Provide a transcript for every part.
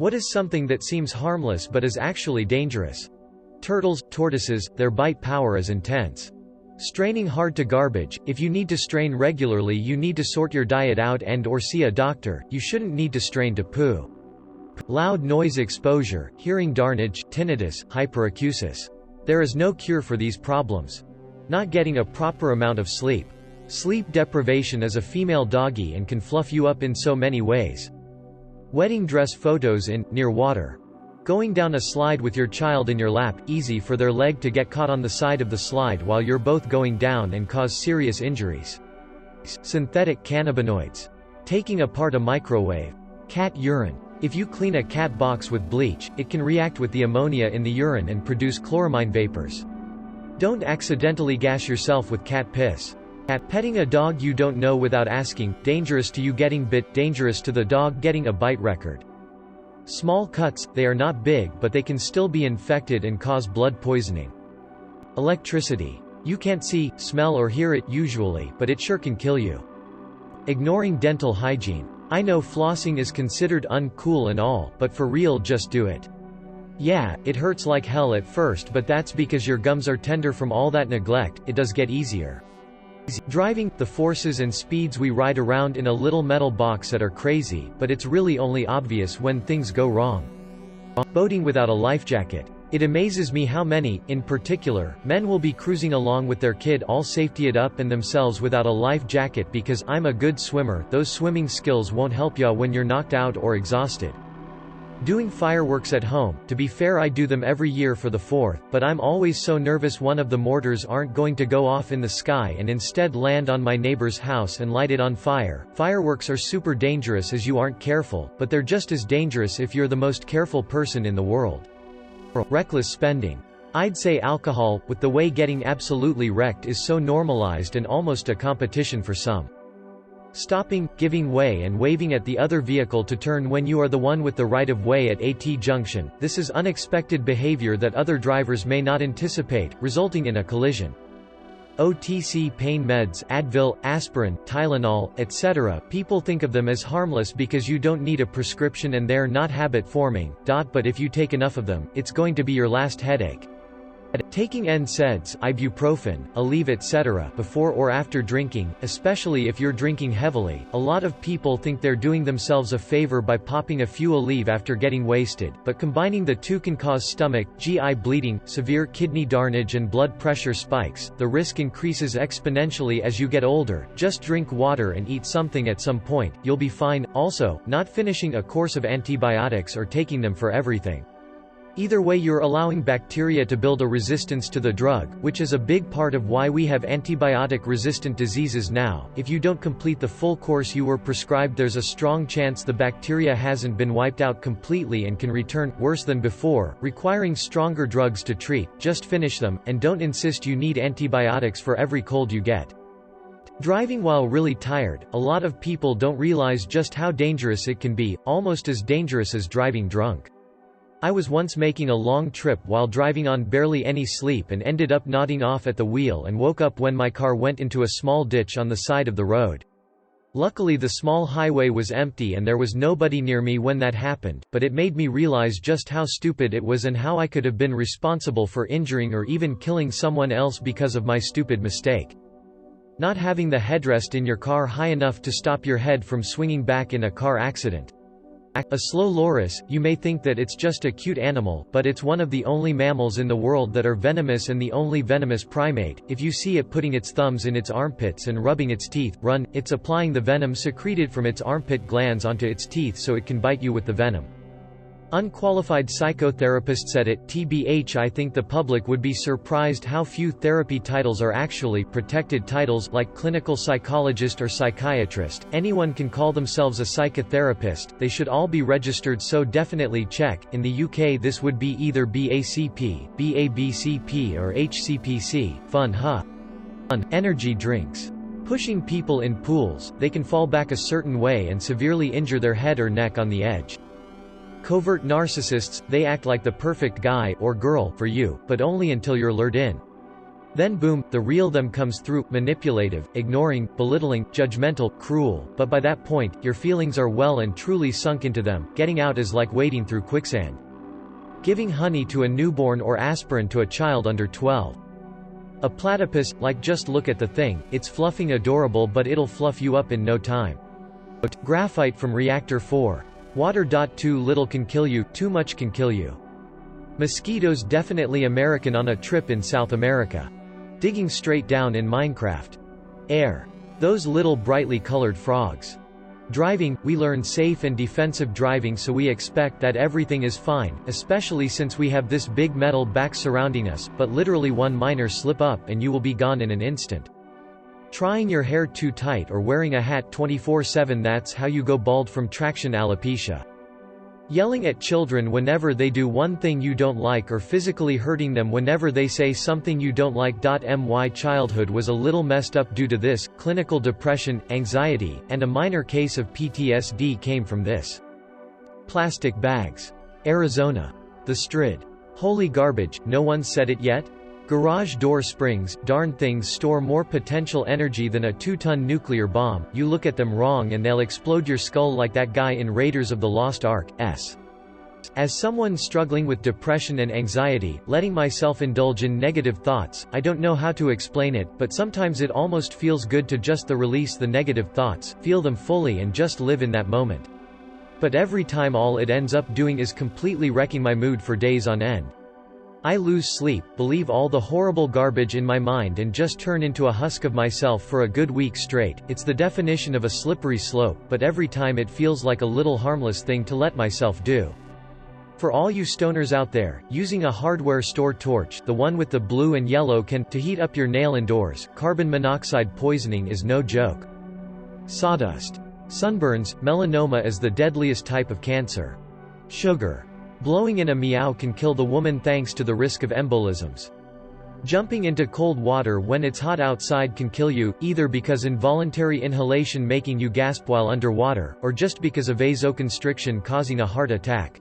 What is something that seems harmless but is actually dangerous? Turtles, tortoises, their bite power is intense. Straining hard to garbage. If you need to strain regularly, you need to sort your diet out and/or see a doctor. You shouldn't need to strain to poo. Loud noise exposure, hearing damage, tinnitus, hyperacusis. There is no cure for these problems. Not getting a proper amount of sleep. Sleep deprivation is a female doggy and can fluff you up in so many ways. Wedding dress photos in, near water. Going down a slide with your child in your lap, easy for their leg to get caught on the side of the slide while you're both going down and cause serious injuries. Synthetic cannabinoids. Taking apart a microwave. Cat urine. If you clean a cat box with bleach, it can react with the ammonia in the urine and produce chloramine vapors. Don't accidentally gas yourself with cat piss. Petting a dog you don't know without asking, dangerous to you getting bit, dangerous to the dog getting a bite record. Small cuts, they are not big but they can still be infected and cause blood poisoning. Electricity. You can't see, smell or hear it usually, but it sure can kill you. Ignoring dental hygiene. I know flossing is considered uncool and all, but for real just do it. Yeah, it hurts like hell at first but that's because your gums are tender from all that neglect. It does get easier. Driving. The forces and speeds we ride around in a little metal box that are crazy, but it's really only obvious when things go wrong. Boating without a life jacket. It amazes me how many, in particular, men will be cruising along with their kid all safetied up and themselves without a life jacket because I'm a good swimmer. Those swimming skills won't help ya when you're knocked out or exhausted. Doing fireworks at home. To be fair, I do them every year for the 4th, but I'm always so nervous one of the mortars aren't going to go off in the sky and instead land on my neighbor's house and light it on fire. Fireworks are super dangerous as you aren't careful, but they're just as dangerous if you're the most careful person in the world. Reckless spending. I'd say alcohol, with the way getting absolutely wrecked is so normalized and almost a competition for some. Stopping, giving way and waving at the other vehicle to turn when you are the one with the right of way at a T-junction. This is unexpected behavior that other drivers may not anticipate, resulting in a collision. OTC pain meds, Advil, aspirin, Tylenol, etc. People think of them as harmless because you don't need a prescription and they're not habit-forming. But if you take enough of them, it's going to be your last headache. Taking NSAIDs, ibuprofen, Aleve etc. before or after drinking, especially if you're drinking heavily. A lot of people think they're doing themselves a favor by popping a few Aleve after getting wasted, but combining the two can cause stomach, GI bleeding, severe kidney damage and blood pressure spikes. The risk increases exponentially as you get older. Just drink water and eat something at some point, you'll be fine. Also, not finishing a course of antibiotics or taking them for everything. Either way, you're allowing bacteria to build a resistance to the drug, which is a big part of why we have antibiotic-resistant diseases now. If you don't complete the full course you were prescribed, there's a strong chance the bacteria hasn't been wiped out completely and can return, worse than before, requiring stronger drugs to treat. Just finish them, and don't insist you need antibiotics for every cold you get. Driving while really tired. A lot of people don't realize just how dangerous it can be, almost as dangerous as driving drunk. I was once making a long trip while driving on barely any sleep and ended up nodding off at the wheel and woke up when my car went into a small ditch on the side of the road. Luckily the small highway was empty and there was nobody near me when that happened, but it made me realize just how stupid it was and how I could have been responsible for injuring or even killing someone else because of my stupid mistake. Not having the headrest in your car high enough to stop your head from swinging back in a car accident. A slow loris. You may think that it's just a cute animal, but it's one of the only mammals in the world that are venomous and the only venomous primate. If you see it putting its thumbs in its armpits and rubbing its teeth, run. It's applying the venom secreted from its armpit glands onto its teeth so it can bite you with the venom. Unqualified psychotherapist said it. TBH, I think the public would be surprised how few therapy titles are actually protected titles, like clinical psychologist or psychiatrist. Anyone can call themselves a psychotherapist, they should all be registered, so definitely check. In the UK this would be either BACP, BABCP or HCPC. Fun, huh? Energy drinks. Pushing people in pools, they can fall back a certain way and severely injure their head or neck on the edge. Covert narcissists, they act like the perfect guy or girl for you, but only until you're lured in. Then boom, the real them comes through, manipulative, ignoring, belittling, judgmental, cruel, but by that point, your feelings are well and truly sunk into them. Getting out is like wading through quicksand. Giving honey to a newborn or aspirin to a child under 12. A platypus, like just look at the thing, it's fluffing adorable but it'll fluff you up in no time. Graphite from reactor 4. Water. Too little can kill you, too much can kill you. Mosquitoes definitely American on a trip in South America. Digging straight down in Minecraft. Air. Those little brightly colored frogs. Driving, we learn safe and defensive driving so we expect that everything is fine, especially since we have this big metal back surrounding us, but literally one minor slip up and you will be gone in an instant. Trying your hair too tight or wearing a hat 24/7, that's how you go bald from traction alopecia. Yelling at children whenever they do one thing you don't like or physically hurting them whenever they say something you don't like. My childhood was a little messed up due to this. Clinical depression, anxiety, and a minor case of PTSD came from this. Plastic bags. Arizona. The Strid. Holy garbage, no one said it yet? Garage door springs, darn things store more potential energy than a 2-ton nuclear bomb. You look at them wrong and they'll explode your skull like that guy in Raiders of the Lost Ark. As someone struggling with depression and anxiety, letting myself indulge in negative thoughts, I don't know how to explain it, but sometimes it almost feels good to just release the negative thoughts, feel them fully and just live in that moment. But every time all it ends up doing is completely wrecking my mood for days on end. I lose sleep, believe all the horrible garbage in my mind and just turn into a husk of myself for a good week straight. It's the definition of a slippery slope, but every time it feels like a little harmless thing to let myself do. For all you stoners out there, using a hardware store torch, the one with the blue and yellow can, to heat up your nail indoors, carbon monoxide poisoning is no joke. Sawdust. Sunburns, melanoma is the deadliest type of cancer. Sugar. Blowing in a meow can kill the woman thanks to the risk of embolisms. Jumping into cold water when it's hot outside can kill you, either because involuntary inhalation making you gasp while underwater, or just because of vasoconstriction causing a heart attack.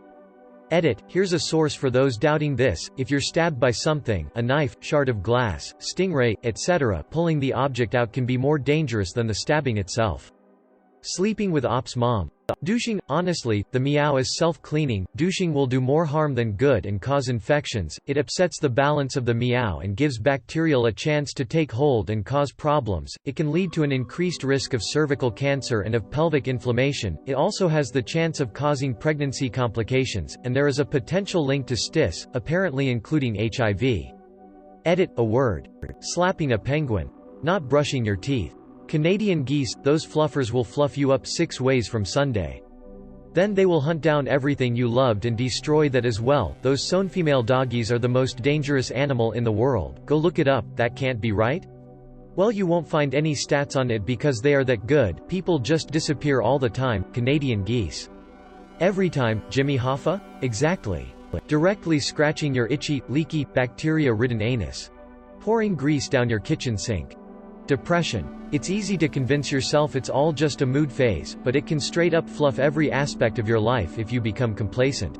Edit. Here's a source for those doubting this. If you're stabbed by something, a knife, shard of glass, stingray, etc., pulling the object out can be more dangerous than the stabbing itself. Sleeping with Ops Mom. Douching. Honestly, the meow is self-cleaning. Douching will do more harm than good and cause infections. It upsets the balance of the meow and gives bacterial a chance to take hold and cause problems. It can lead to an increased risk of cervical cancer and of pelvic inflammation. It also has the chance of causing pregnancy complications, and there is a potential link to STIs, apparently including HIV. Edit. A word. Slapping a penguin. Not brushing your teeth. Canadian geese, those fluffers will fluff you up 6 ways from Sunday. Then they will hunt down everything you loved and destroy that as well. Those sown female doggies are the most dangerous animal in the world. Go look it up. That can't be right? Well, you won't find any stats on it because they are that good. People just disappear all the time. Canadian geese. Every time. Jimmy Hoffa? Exactly. Directly scratching your itchy, leaky, bacteria-ridden anus. Pouring grease down your kitchen sink. Depression. It's easy to convince yourself it's all just a mood phase, but it can straight up fluff every aspect of your life if you become complacent.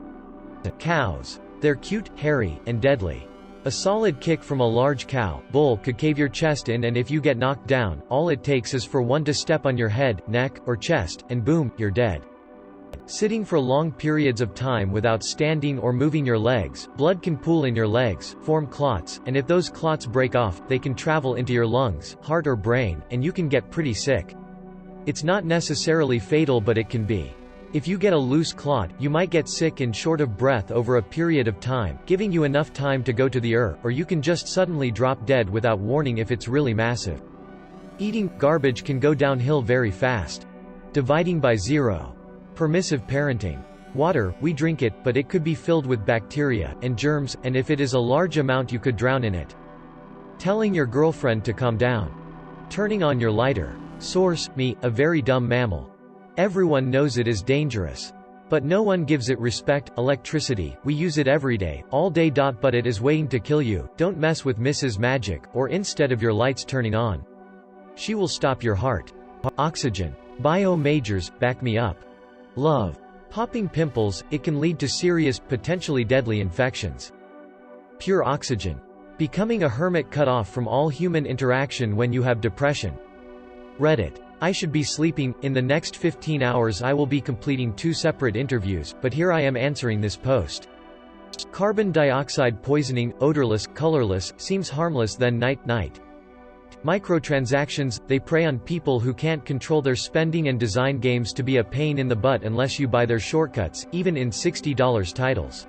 Cows. They're cute, hairy, and deadly. A solid kick from a large cow, bull could cave your chest in, and if you get knocked down, all it takes is for one to step on your head, neck, or chest, and boom, you're dead. Sitting for long periods of time without standing or moving your legs, blood can pool in your legs, form clots, and if those clots break off, they can travel into your lungs, heart or brain, and you can get pretty sick. It's not necessarily fatal, but it can be. If you get a loose clot, you might get sick and short of breath over a period of time, giving you enough time to go to the ER, or you can just suddenly drop dead without warning if it's really massive. Eating garbage can go downhill very fast. Dividing by zero. Permissive parenting. Water, we drink it, but it could be filled with bacteria and germs, and if it is a large amount you could drown in it. Telling your girlfriend to calm down. Turning on your lighter. Source: me, a very dumb mammal. Everyone knows it is dangerous. But no one gives it respect. Electricity, we use it every day, all day. But it is waiting to kill you. Don't mess with Mrs. Magic, or instead of your lights turning on, she will stop your heart. Oxygen. Bio majors, back me up. Love. Popping pimples, it can lead to serious, potentially deadly infections. Pure oxygen. Becoming a hermit, cut off from all human interaction when you have depression. Reddit. I should be sleeping. In the next 15 hours I will be completing 2 separate interviews, but here I am answering this post. Carbon dioxide poisoning, odorless, colorless, seems harmless then night. Microtransactions, they prey on people who can't control their spending and design games to be a pain in the butt unless you buy their shortcuts, even in $60 titles.